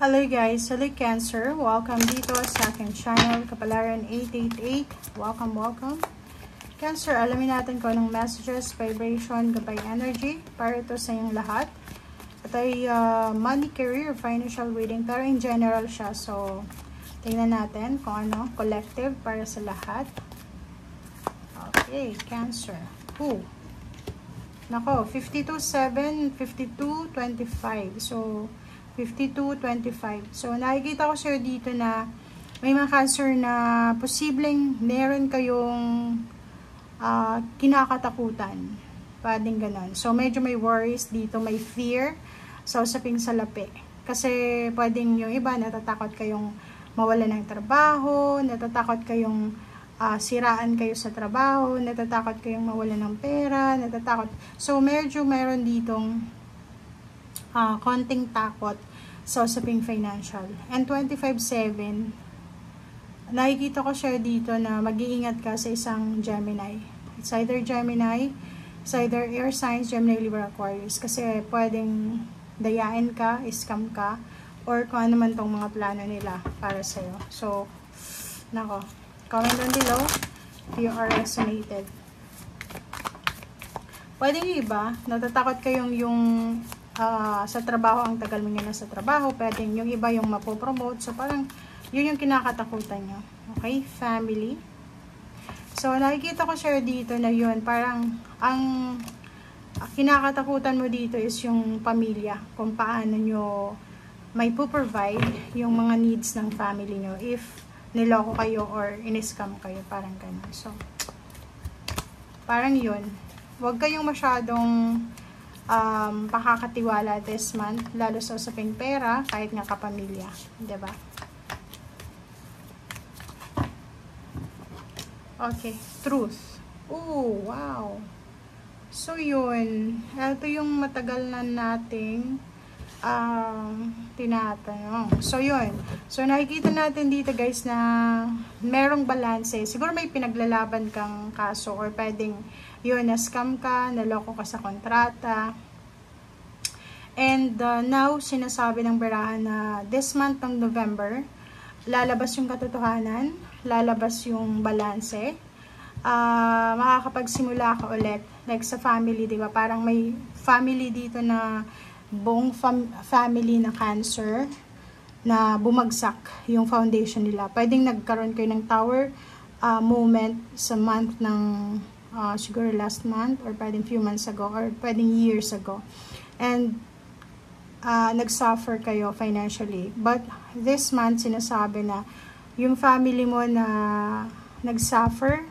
Hello guys, hello Cancer. Welcome dito sa aking channel, Kapalaran 888. Welcome. Cancer, alamin natin kung anong messages, vibration, gabay energy para ito sa inyong lahat. Ito ay money, career, financial reading, pero in general siya. So, tingnan natin kung ano, collective para sa lahat. Okay, Cancer. Nako, 52-7, 52-25. So, 52-25. So, nakikita ko sir dito na may mga Cancer na posibleng meron kayong kinakatakutan. Pwedeng ganon. So, medyo may worries dito, may fear sa usaping salapi. Kasi, pwedeng yung iba, natatakot kayong mawalan ng trabaho, natatakot kayong siraan kayo sa trabaho, natatakot kayong mawalan ng pera, natatakot. So, medyo meron ditong konting takot sa usaping financial. And 25-7, nakikita ko siya dito na mag-iingat ka sa isang Gemini. It's either Gemini, it's either air signs, Gemini, Libra, Aquarius. Kasi pwedeng dayain ka, scam ka, or kung ano man tong mga plano nila para sa'yo. So, nako, comment down below if you are resonated. Pwedeng yung iba, natatakot kayong yung sa trabaho, ang tagal mo nyo sa trabaho, pwedeng yung iba yung mapopromote. So, parang yun yung kinakatakutan nyo. Okay? Family. So, nakikita ko share dito na yun, parang ang kinakatakutan mo dito is yung pamilya. Kung paano nyo may provide yung mga needs ng family nyo if niloko kayo or in-scam kayo. Parang ganun. So, parang yun. Huwag kayong masyadong pakakatiwala this month, lalo sa usaping pera, kahit nga kapamilya, diba? Okay, truth. Oh, wow. So, yun. Ito yung matagal na nating tinatanong. So, yun. So, nakikita natin dito guys na merong balanse. Siguro may pinaglalaban kang kaso or pwedeng yun, na-scam ka, naloko ka sa kontrata. And now, sinasabi ng barahan na this month ng November, lalabas yung katotohanan, lalabas yung balanse. Makakapagsimula ka ulit. Like sa family, di ba? Parang may family dito na buong family na Cancer na bumagsak yung foundation nila. Pwedeng nagkaroon kayo ng tower moment sa month ng siguro last month or pwedeng few months ago or pwedeng years ago. And nag-suffer kayo financially. But this month, sinasabi na yung family mo na nag-suffer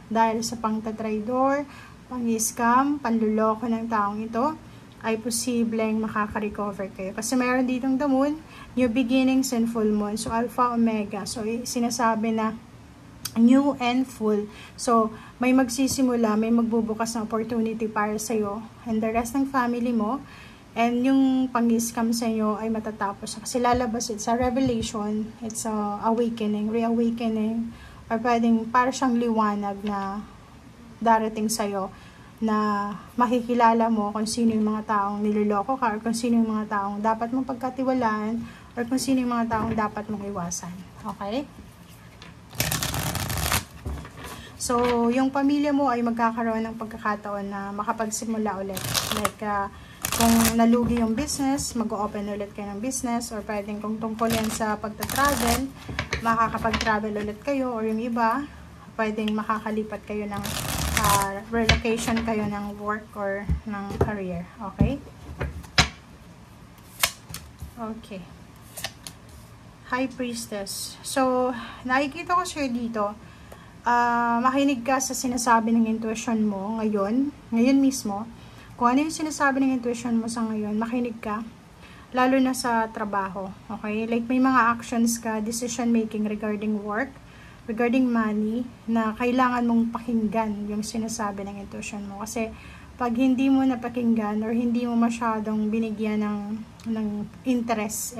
dahil sa pangtatraidor, pang-scam, panluloko ng taong ito, ay posibleng makaka-recover kayo. Kasi meron ditong the moon, new beginnings and full moon. So, alpha, omega. So, sinasabi na new and full. So, may magsisimula, may magbubukas ng opportunity para sa'yo and the rest ng family mo. And yung pang-scam sa inyo ay matatapos. Kasi lalabas, it's a revelation, it's a awakening, reawakening, or pwedeng para siyang liwanag na darating sa'yo na makikilala mo kung sino yung mga taong niloloko ka or kung sino yung mga taong dapat mong pagkatiwalaan or kung sino yung mga taong dapat mong iwasan. Okay? So, yung pamilya mo ay magkakaroon ng pagkakataon na makapagsimula ulit. Like, kung nalugi yung business, mag-open ulit kayo ng business or pwedeng kung tungkol yan sa pagta-travel, makakapag-travel ulit kayo or yung iba, pwedeng makakalipat kayo ng relocation kayo ng work or ng career. Okay? Okay. High Priestess. So, nakikita ko siya dito, makinig ka sa sinasabi ng intuition mo ngayon mismo. Kung ano yung sinasabi ng intuition mo sa ngayon, makinig ka. Lalo na sa trabaho. Okay? Like may mga actions ka, decision making regarding work, regarding money, na kailangan mong pakinggan yung sinasabi ng intuition mo. Kasi pag hindi mo napakinggan or hindi mo masyadong binigyan ng interest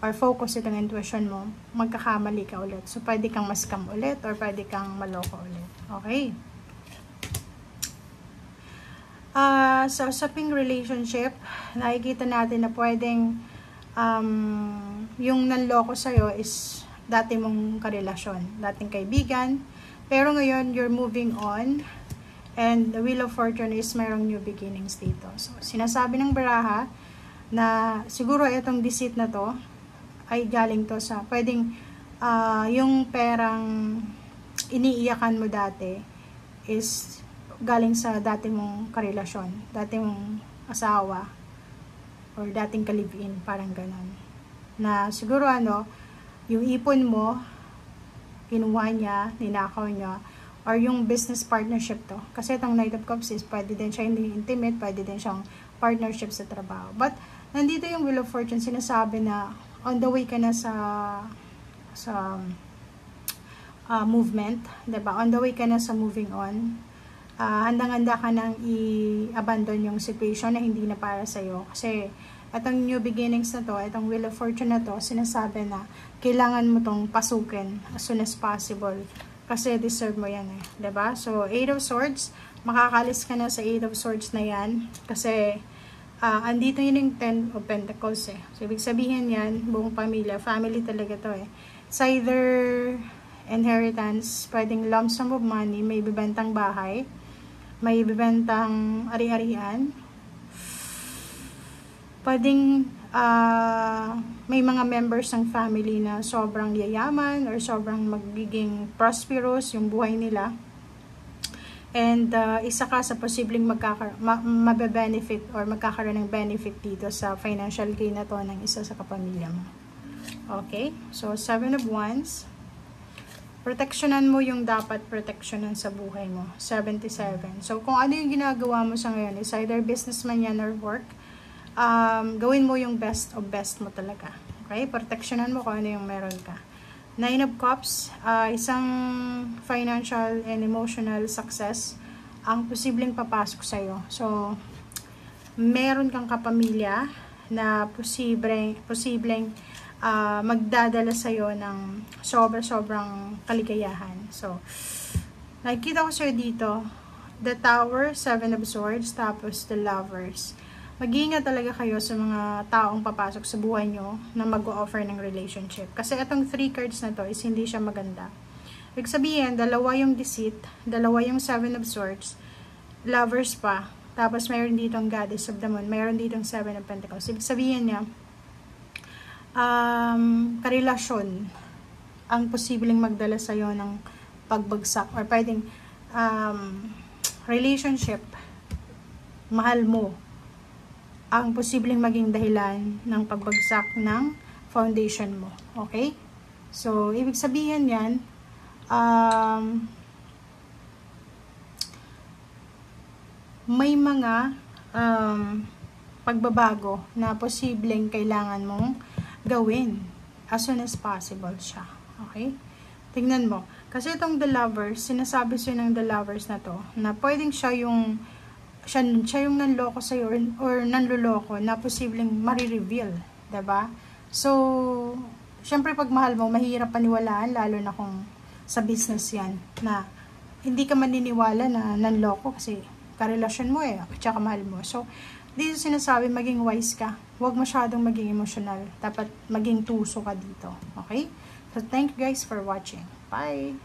or focus itong intuition mo, magkakamali ka ulit. So, pwede kang ma-scam ulit or pwede kang maloko ulit. Okay? Sa usaping relationship, nakikita natin na pwedeng yung nanloko sa'yo is dati mong karelasyon, dating kaibigan, pero ngayon you're moving on, and the Wheel of Fortune is mayroong new beginnings dito. So, sinasabi ng baraha na siguro itong deceit na to ay galing to sa, pwedeng yung perang iniiyakan mo dati is galing sa dati mong karelasyon, dati mong asawa, or dating ka-live-in, parang ganon. Na siguro yung ipon mo, kinuha niya, ninakaw niya, or yung business partnership to. Kasi itong Knight of Cups is pwede din siya hindi intimate, pwede din siyang partnership sa trabaho. But, nandito yung Wheel of Fortune, sinasabi na on the way ka na sa movement, diba? On the way ka na sa moving on. Handang-handa ka nang i-abandon yung situation na hindi na para sa'yo. Kasi, itong new beginnings na to, itong Wheel of Fortune na to, sinasabi na kailangan mo tong pasukin as soon as possible. Kasi deserve mo yan eh. Diba? So, 8 of Swords, makakalis ka na sa 8 of Swords na yan. Kasi, andito yun yung 10 of Pentacles eh. So, ibig sabihin yan, buong pamilya, family talaga to eh. It's either inheritance, pwedeng lump sum of money, may bibentang bahay, may bibentang ari-arian, pwedeng may mga members ng family na sobrang yayaman or sobrang magiging prosperous yung buhay nila. And isa ka sa posibleng mabe-benefit or magkakaroon ng benefit dito sa financial gain na to ng isa sa kapamilya mo. Okay? So, 7 of Wands. Proteksyonan mo yung dapat proteksyonan sa buhay mo. 77. So, kung ano yung ginagawa mo sa ngayon, is either businessman yan or work, gawin mo yung best of best mo talaga. Okay? Proteksyonan mo kung ano yung meron ka. 9 of Cups, isang financial and emotional success ang posibleng papasok sa'yo. So, meron kang kapamilya na posibleng magdadala sa'yo ng sobrang kaligayahan. So, nakikita ko sa'yo dito, the Tower, 7 of Swords, tapos the Lovers. Mag-iingat talaga kayo sa mga taong papasok sa buhay nyo na mag-o-offer ng relationship. Kasi itong 3 cards na to is hindi siya maganda. Ibig sabihin, dalawa yung deceit, dalawa yung 7 of Swords, Lovers pa, tapos mayroon ditong Goddess of the Moon, mayroon ditong 7 of Pentacles. Ibig sabihin niya, karelasyon ang posibleng magdala sa'yo ng pagbagsak, or pwedeng relationship, mahal mo, ang posibleng maging dahilan ng pagbagsak ng foundation mo. Okay? So, ibig sabihin yan, may mga pagbabago na posibleng kailangan mong gawin as soon as possible siya. Okay? Tingnan mo. Kasi itong The Lovers, sinasabi siya ng The Lovers na to, na pwedeng siya yung nanloko sa'yo or nanluloko na posibleng marireveal. Diba? So, syempre pag mahal mo, mahirap paniwalaan, lalo na kung sa business yan, na hindi ka maniniwala na nanloko kasi karelasyon mo eh, at saka mahal mo. So, dito sinasabi, maging wise ka. Huwag masyadong maging emotional. Dapat maging tuso ka dito. Okay? So, thank you guys for watching. Bye!